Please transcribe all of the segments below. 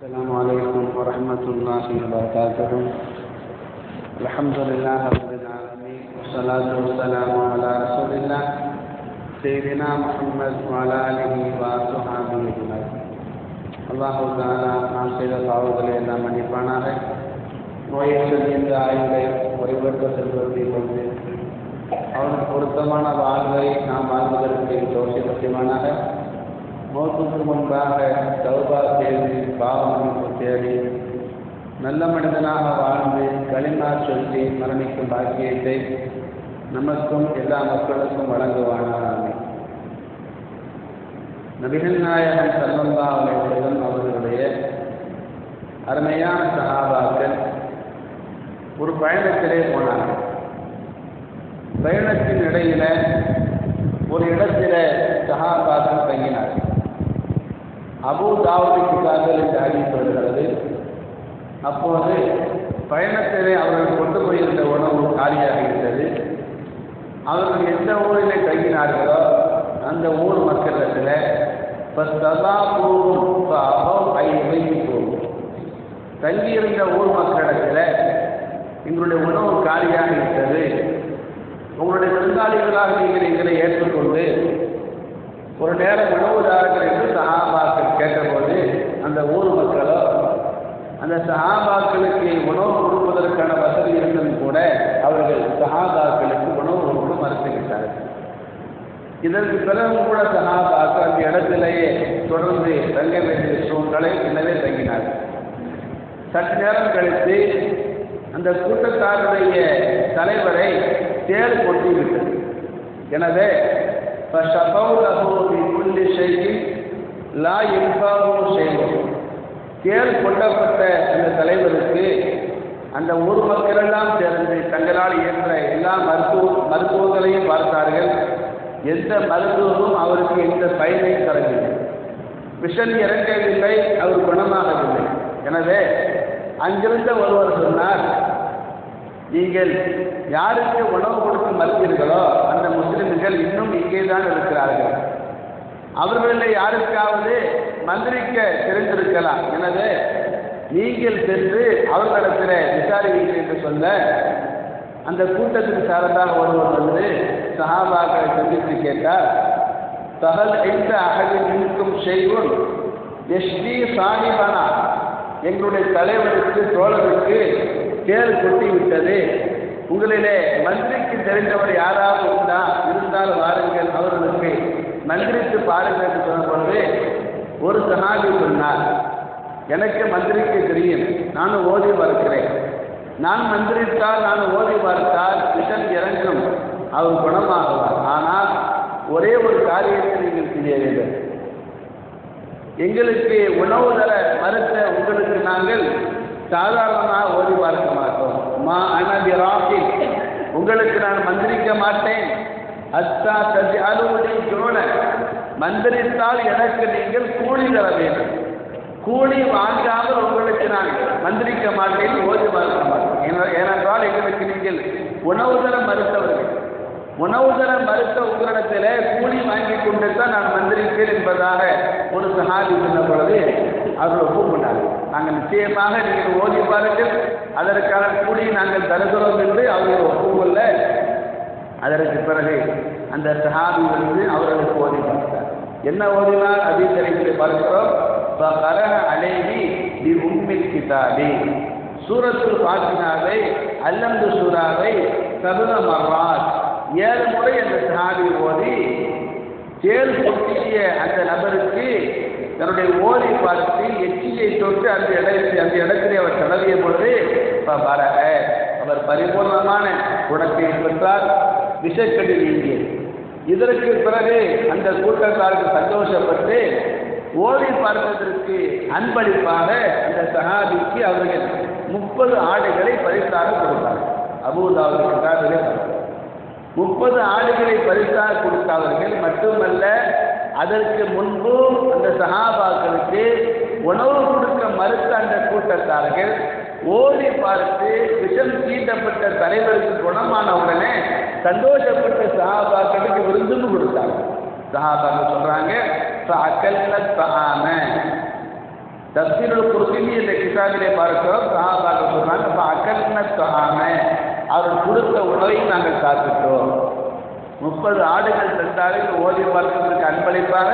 السلام عليكم ورحمة الله وبركاته. الحمد لله رب العالمين والصلاة والسلام على رسول الله سيدنا محمد وعلى آله وصحبه أجمعين. الله تعالى நாம் செய்த பாவங்களை எல்லாம் மன்னிப்பானாக. நோயை சொல்கின்ற ஆயுளை ஒருவர்க்க செல்வதை கொண்டு அவனுக்கு பொருத்தமான வாழ்வை நாம் வாழ்வதற்கு தோஷிப்பட்டியமானாக. மௌத்துக்கு முன்பாக தௌபா செய்து பாவமன்னிப்பு தேடி நல்ல மனிதனாக வாழ்ந்து களிமா சொல்லி மரணிக்கும் பாக்கியத்தை நமக்கும் எல்லா மக்களுக்கும் வழங்குவானாக. நபிகள் நாயகம் ஸல்லல்லாஹு அலைஹி வஸல்லம் அவர்களுடைய அருமையான சஹாபாக்கள் ஒரு பயணத்திலே போனார்கள். பயணத்தின் இடையில ஒரு இடத்தில சஹாபாக்கள் தங்கினார்கள். அபூ தாவூத் கிதாபில் இந்த ஹதீஸ் வருகிறது. அப்போது பயணத்திலே அவர்கள் கொண்டு போயிருந்த உணவு காலியாக இருந்தது. அவர்கள் எந்த ஊரிலே தங்கினார்களோ அந்த ஊர் மக்களிடத்தில் தங்கியிருந்த ஊர் மக்களிடத்தில் எங்களுடைய உணவு காலியாக இருக்கிறது, உங்களுடைய விருந்தாளிகளாக நீங்கள் எங்களை ஏற்றுக்கொண்டு ஒரு நேரம் உணவுதாரர்கள் என்று சஹாபாக்கள் கேட்டபோது அந்த ஊர் மக்களோ அந்த சஹாபாக்களுக்கு உணவு கொடுப்பதற்கான வசதி இருந்தும் கூட அவர்கள் சஹாபாக்களுக்கு உணவு கொடுக்க மறுத்துவிட்டார்கள். இதற்கு பிறகு கூட சஹாபாக்கள் அந்த இடத்திலேயே தொடர்ந்து தங்க வேண்டிய சூழ்நிலை எனவே தங்கினார்கள். சற்று நேரம் கழித்து அந்த கூட்டத்தாருடைய தலைவரை தேர் கொட்டிவிட்டது. எனவே தேர் கொட்டப்பட்ட அந்த தலைவருக்கு அந்த ஊர் மக்களெல்லாம் சேர்ந்து தங்களால் இயன்ற எல்லா மருத்துவங்களையும் பார்த்தார்கள். எந்த மருத்துவமும் அவருக்கு எந்த பயனையும் தரவில்லை. விஷம் இறங்கவில்லை, அவர் குணமாகவில்லை. எனவே அங்கிருந்த ஒருவர் சொன்னார், நீங்கள் யாருக்கு உணவு கொடுக்க மறுத்தீர்களோ அந்த முஸ்லிம்கள் இன்னும் இங்கே தான் இருக்கிறார்கள். அவர்களில் யாருக்காவது மந்திரிக்க தெரிந்திருக்கலாம். எனவே நீங்கள் சென்று அவர்களிடத்தில் விசாரிக்கிறீர்கள் என்று சொல்ல அந்த கூட்டத்திற்கு சார்பாக ஒருவர் வந்து சஹாபாக்களை சந்தித்து கேட்டார், தகல் எந்த அகதில் இருக்கும் செய்வோம் எஸ்டி சாஹிபனா, எங்களுடைய தலைவருக்கு தோழருக்கு தேர் கொட்டி விட்டது, உங்களிலே மந்திரிக்கு தெரிந்தவர் யாராவது இருந்தால் வாருங்கள், அவர்களுக்கு மந்திரித்து பாருங்கள் என்று சொன்ன பொழுது ஒரு சஹாபி சொன்னார், எனக்கு மந்திரிக்கு தெரியும், நானும் ஓதி பார்க்கிறேன், நான் மந்திரித்தால் நான் ஓதி பார்த்தால் விஷம் இறங்கும், அவர் குணமாகுவார். ஆனால் ஒரே ஒரு காரியத்தை நீங்கள் செய்ய வேண்டும், எங்களுக்கு உணவு தர மறுத்த உங்களுக்கு நாங்கள் சாதாரணமாக ஓதி பார்க்க மாட்டோம். மா அனபிராகி, உங்களுக்கு நான் மந்திரிக்க மாட்டேன். அத்தா தஜி அலுவலி ஜோன, மந்திரித்தால் எனக்கு நீங்கள் கூலி தர வேண்டும், கூலி வாங்காமல் உங்களுக்கு நான் மந்திரிக்க மாட்டேன், ஓதி பார்க்க மாட்டேன். ஏனென்றால் எங்களுக்கு நீங்கள் உணவு தர மறுத்தவர்கள், உணவு தர மறுத்த உங்களிடத்தில் கூலி வாங்கி கொண்டு தான் நான் மந்திரிப்பேன் என்பதாக ஒரு சஹாபி சொன்ன பொழுது அவர்கள் ஒப்புக்கொண்டார்கள். நாங்கள் நிச்சயமாக நீங்கள் ஓதி பாருங்கள், அதற்கான கூலியை நாங்கள் தருகிறோம் என்று அவர்கள் ஒப்புக்கொள்ள அதற்கு பிறகு அந்த சஹாபி வந்து அவர்களுக்கு ஓதி பார்த்தார். என்ன ஓதினார் அப்படின்னு தெரிவித்து பார்க்கிறோம். அலேஹி தி உம்மில் கிதாபி, சூரத்துல் ஃபாத்திஹாவை அல்லம்து சூராவை சபுன மர்ராத் 7 முறை அந்த சஹாபி ஓதி தேர் கொட்டிய அந்த நபருக்கு தன்னுடைய ஓதி பார்த்து எச்சியை தொட்டு அந்த இடத்திலே அவர் தடவிய பொழுது அவர் பரிபூர்ணமான குணத்தை பெற்றார், விஷக்கடி நீங்கியது. இதற்கு பிறகு அந்த கூட்டத்தாருக்கு சந்தோஷப்பட்டு ஓதி பார்த்ததற்கு அன்பளிப்பாக அந்த சஹாபிக்கு அவர்கள் 30 ஆடுகளை பரிசாக கொடுத்தார். அபூ தாவூத் கிதாபிலே 30 ஆடுகளை பரிசாக கொடுத்தவர்கள் மட்டுமல்ல, அதற்கு முன்பு அந்த சஹாபாக்களுக்கு உணவு கொடுக்க மறுத்த அந்த கூட்டத்தார்கள் ஓடி பார்த்து விஷம் தீண்டப்பட்ட தலைவருக்கு குணமான உடனே சந்தோஷப்பட்ட சஹாபாக்களுக்கு விருந்தும் கொடுத்தாங்க. சஹாபாக்கள் சொல்றாங்க, தஃசீருல் குர்துபி என்ற கிதாபிலே பார்க்கிறோம், சஹாபாக்கள் சொல்றாங்க, அப்ப அகல்ன தஆம, அவர்கள் கொடுத்த உணவை நாங்கள் சாப்பிட்டோம். 30 ஆடுகள் தந்தார்கள், ஓதி பார்க்கிறதுக்கு அன்பளிப்பாக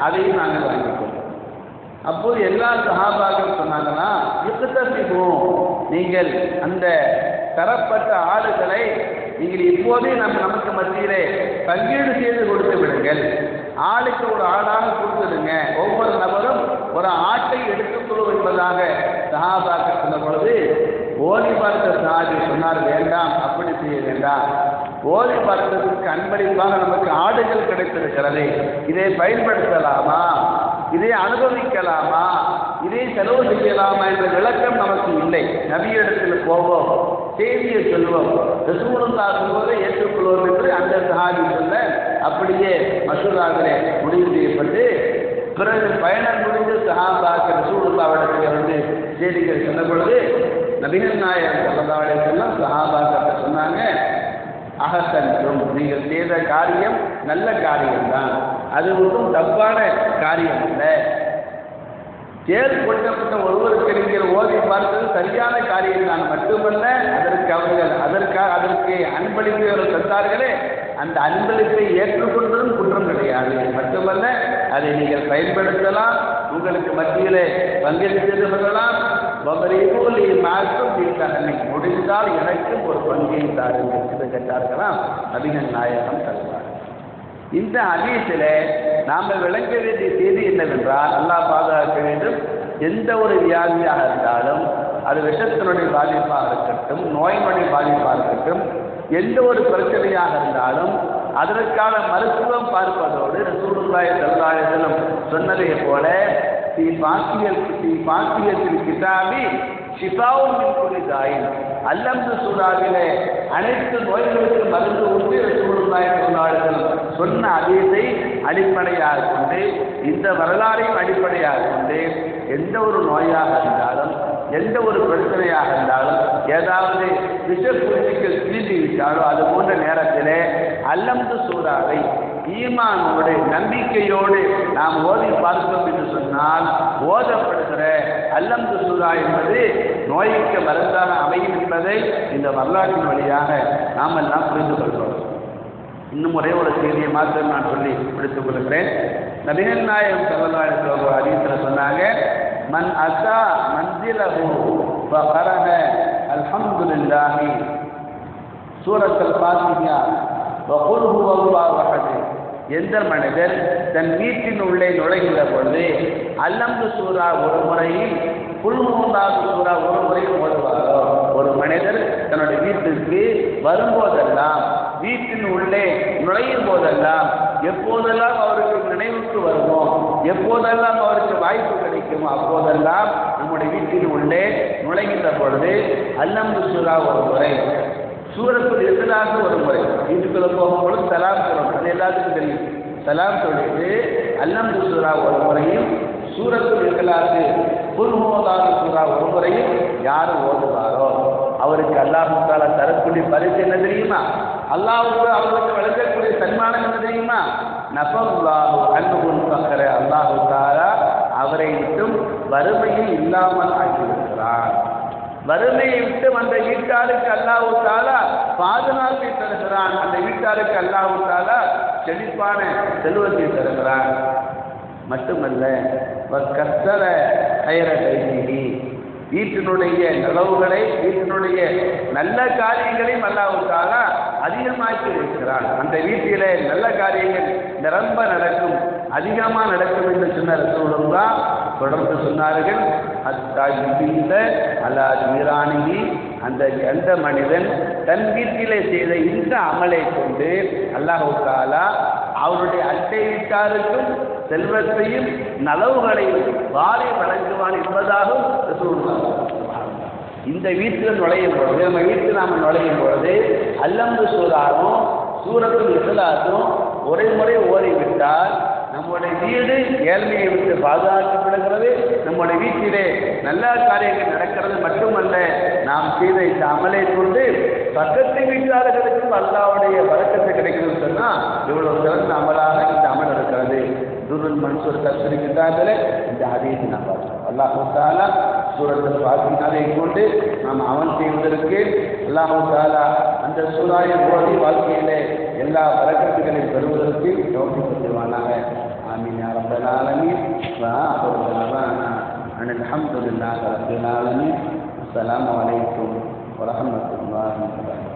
அதையும் நாங்கள் வாங்கிட்டோம். அப்போது எல்லா சஹாபாக்கள் சொன்னாங்கன்னா, இக்தஸிபு, நீங்கள் அந்த தரப்பட்ட ஆடுகளை நீங்கள் இப்போதே நமக்கு மத்தியிலே பங்கீடு செய்து கொடுத்து விடுங்கள். ஆளுக்கு ஒரு ஆடாக கொடுத்துடுங்க, ஒவ்வொரு நபரும் ஒரு ஆட்டை எடுத்துக்கொள்ளும் என்பதாக சஹாபாக்கள் சொன்ன பொழுது ஓதி பார்த்த சஹாபி சொன்னார், வேண்டாம், அப்படி செய்ய வேண்டாம். ஓதி பார்த்ததுக்கு அன்பளிப்பாக நமக்கு ஆடுகள் கிடைத்திருக்கிறது, இதை பயன்படுத்தலாமா, இதை அனுபவிக்கலாமா, இதை செலவு செய்யலாமா என்ற விளக்கம் நமக்கு இல்லை. நபியிடத்தில் போவோம், செய்தியை சொல்வோம், ரசூலுல்லாஹ் சொல்வதை ஏற்றுக்கொள்வோம் என்று அந்த சஹாபி சொல்ல அப்படியே மசூராவிலே முடிவு செய்யப்பட்டு, பிறகு பயணம் முடிந்து சஹாபாக்கள் ரசூலுல்லாஹ்விடத்தில் வந்து செய்திகள் சொன்ன பொழுது நபிகள் நாயகம் ஸல்லல்லாஹு அலைஹி வஸல்லம் சஹாபாக்கள் சொன்னாங்க, அஹ்சன்தும், நீங்கள் செய்த காரியம் நல்ல காரியம்தான், அது ஒன்றும் தப்பான காரியம் இல்லை. தேர் கொட்டப்பட்ட ஒருவருக்கு நீங்கள் ஓதி பார்த்தது சரியான காரியம் தான், மட்டுமல்ல அதற்கு அன்பளிப்பு தந்தார்களே, அந்த அன்பளிப்பை ஏற்றுக்கொண்டதும் குற்றம் கிடையாது. மட்டுமல்ல அதை நீங்கள் பயன்படுத்தலாம், உங்களுக்கு மத்தியிலே பங்கெடுத்து கொள்ளலாம். முடிந்தால் எனக்கும் ஒரு பங்கை தாருங்கள் என்று கேட்டார்களாம் நபிகள் நாயகம் சொல்வார். இந்த ஹதீஸில் நாம் விளங்க வேண்டிய செய்தி என்னவென்றால், அல்லாஹ் பாதுகாக்க வேண்டும், எந்த ஒரு வியாதியாக இருந்தாலும், அது விஷத்தினுடைய பாதிப்பாக இருக்கட்டும், நோயினுடைய பாதிப்பாக இருக்கட்டும், எந்த ஒரு பிரச்சனையாக இருந்தாலும் அதற்கான மருத்துவம் பார்ப்பதோடு ரசூலுல்லாஹி ஸல்லல்லாஹு அலைஹி வஸல்லம் சொன்னதை போல பாக்கியத்தில் கிதாபி ஷிஃபாவுன் மின் குல்லி தாயின், அல்லம்து சூராவிலே அனைத்து நோய்களுக்கும் மருந்து உண்டு ரசூலுல்லாஹி ஸல்லல்லாஹு அலைஹி வஸல்லம் சொன்ன ஹதீஸை அடிப்படையாக கொண்டு, இந்த வரலாறையும் அடிப்படையாக கொண்டு, எந்த ஒரு நோயாக இருந்தாலும், எந்த ஒரு பிரச்சனையாக இருந்தாலும், ஏதாவது விஷக்குருவிகள் தீண்டி விட்டாலோ அது போன்ற நேரத்திலே அல்லம்து சூறாவை ஈமானோடு நம்பிக்கையோடு நாம் ஓதி பார்த்தோம் என்று சொன்னால், ஓதப்படுகிற அல்லம்து சூறா என்பது நோய்க்கு மருந்தாக அமையும் என்பதை இந்த வரலாற்றின் வழியாக நாம் எல்லாம் புரிந்து கொள்கிறோம். இன்னும் ஒரே ஒரு செய்தியை மாத்திரம் நான் சொல்லி பிடித்துக் கொள்கிறேன். நபிகள் நாயகம் ஸல்லல்லாஹு அலைஹி வஸல்லம் ஹதீஸ்ல சொன்னாங்க, மன் அஸா மன்சிலஹு ஃபகரஹ அல்ஹம்துலில்லாஹி சூரத்துல் ஃபாத்திஹா வ குல் ஹுவல்லாஹு அஹத், எந்த மனிதர் தன் வீட்டின் உள்ளே நுழைகின்ற பொழுது அல்லம்து சூரா ஒரு முறையும் குல் ஹுவல்லாஹு சூரா ஒரு முறையும் ஓதுவாரோ, ஒரு மனிதர் தன்னுடைய வீட்டிற்கு வரும்போதெல்லாம், வீட்டின் உள்ளே நுழையும் போதெல்லாம், எப்போதெல்லாம் அவருக்கு நினைவுக்கு வருமோ, எப்போதெல்லாம் அவருக்கு வாய்ப்பு கிடைக்குமோ, அப்போதெல்லாம் நம்முடைய வீட்டின் உள்ளே நுழைகின்ற பொழுது அல்லம்து சூரா ஒரு முறை, சூரத்துல் இக்லாஸ் ஒரு முறை, வீட்டுக்குள்ள போகும்பொழுது சலாம் சொல்லணும், அது எல்லாத்துக்கும் தெரியும். சலாம் சொல்லிட்டு அல்லம்து சூரா ஒரு முறையும், சூரத்துல் இக்லாஸ் குல் ஹுவல்லாஹு சூரா ஒரு முறையும் யார் ஓதுவாரோ அவருக்கு அல்லாஹ் தஆலா தரக்கூடிய பரிசு என்ன தெரியுமா? அல்லாஹ்வுக்கு அவருக்கு வழங்கக்கூடிய சன்மானம் என்ன தெரியுமா? நஃபல்லாஹு அன்ஹுல் ஃபக்ர, அல்லாஹ் தஆலா அவரை விட்டும் வறுமையை இல்லாமல் ஆக்கியிருக்கிறார். வறுமையை விட்டு அந்த வீட்டாருக்கு அல்லாஹ் தஆலா பாதுகாப்பை தருகிறான். அந்த வீட்டாருக்கு அல்லாஹ் தஆலா செழிப்பான செல்வத்தை தருகிறான். மட்டுமல்ல, வக்கஸ்ஸர கைர கைதிஹி, வீட்டினுடைய நலவுகளை, வீட்டினுடைய நல்ல காரியங்களையும் அல்லாஹ் தஆலா அதிகமாக்கி வைக்கிறான். அந்த வீட்டிலே நல்ல காரியங்கள் நிரம்ப நடக்கும், அதிகமாக நடக்கும் என்று சொன்ன ரசூலுல்லாஹ் தொடர்ந்து சொன்னார்கள், ஹத்தா யுபீத அலா ஜீரானிஹி, அந்த மனிதன் தன் வீட்டிலே செய்த இந்த அமலை கொண்டு அல்லாஹ் தஆலா அவருடைய அட்டை வீட்டாருக்கும் செல்வத்தையும் நலவுகளையும் வாரி வழங்குவான் என்பதாகவும் ரசூலுல்லாஹ். இந்த வீட்டில் நுழையும் பொழுது, நம்ம வீட்டில் நாம் நுழையும் பொழுது அல்லம்து சூராவும் சூரத்துல் இக்லாஸும் ஒரே முறை ஓதிவிட்டால் நம்முடைய வீடு ஏழ்மையை விட்டு பாதுகாக்கப்படுகிறது. நம்முடைய வீட்டிலே நல்ல காரியங்கள் நடக்கிறது. மட்டுமல்ல, நாம் செய்த இந்த அமலை கொண்டு பக்கத்து வீட்டாளர்களுக்கும் அல்லாஹ்வுடைய பரக்கத்து கிடைக்குதுன்னு சொன்னால் இவ்வளவு சிறந்த அமலாக இந்த அமல் இருக்கிறது. துருல் மன்சூர் தப்சீர் கிதாபில் இந்த ஹதீஸை நாம் பார்க்கிறோம். அல்லாஹு தஆலா சூரத்துல் ஃபாத்திஹாவை கொண்டு நாம் அமல் செய்வதற்கு அல்லாஹு தஆலா அந்த சூராயை ஓதி வாழ்க்கையிலே எல்லா பரக்கத்துகளையும் பெறுவதற்கு தௌஃபீக் செய்வானாக. ஆமீன் யா ரப்பல் ஆலமீன். வா ஆகிரு தஅவானா அனில் ஹம்துலில்லாஹி ரப்பில் ஆலமீன். அஸ்ஸலாமு அலைக்கும் வ ரஹ்மத்துல்லாஹி வ பரகாத்துஹு.